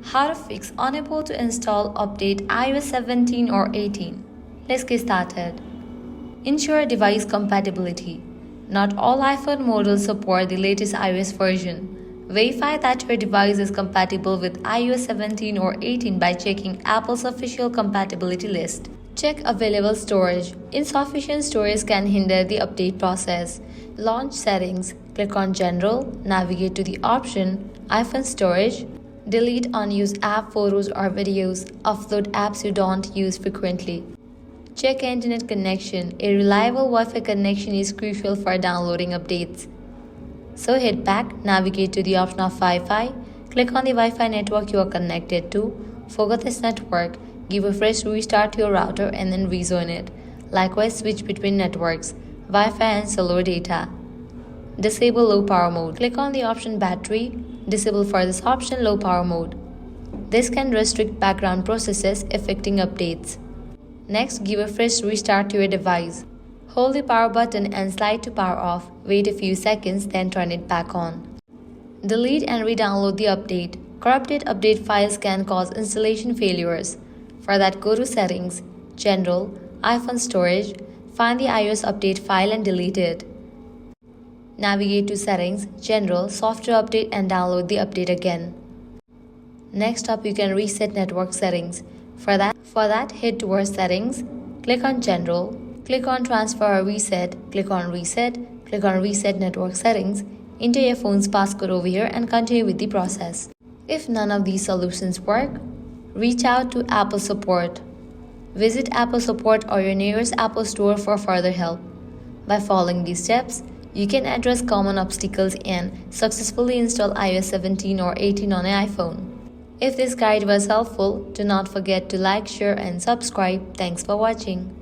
How to fix unable to install update iOS 17 or 18. Let's get started. Ensure device compatibility. Not all iPhone models support the latest iOS version. Verify that your device is compatible with iOS 17 or 18 by checking Apple's official compatibility list. Check available storage. Insufficient storage can hinder the update process. Launch settings. Click on General. Navigate to the option iPhone Storage. Delete unused app photos or videos. Upload apps you don't use frequently. Check internet connection. A reliable Wi-Fi connection is crucial for downloading updates. So head back, navigate to the option of Wi-Fi. Click on the Wi-Fi network you are connected to. Forget this network. Give a fresh restart to your router and then rejoin it. Likewise, switch between networks, Wi-Fi and cellular data. Disable low power mode. Click on the option Battery. Disable for this option low power mode. This can restrict background processes affecting updates. Next, give a fresh restart to your device. Hold the power button and slide to power off. Wait a few seconds, then turn it back on. Delete and re-download the update. Corrupted update files can cause installation failures. For that, go to Settings, General, iPhone Storage, find the iOS update file and delete it. Navigate to Settings, General, Software Update and download the update again. Next up, you can reset network settings. For that, head towards Settings, click on General, click on Transfer or Reset, click on Reset Network Settings, enter your phone's passcode over here and continue with the process. If none of these solutions work, reach out to Apple support. Visit Apple support or your nearest Apple store for further help. By following these steps, you can address common obstacles and successfully install iOS 17 or 18 on an iPhone. If this guide was helpful, do not forget to like, share and subscribe. Thanks for watching.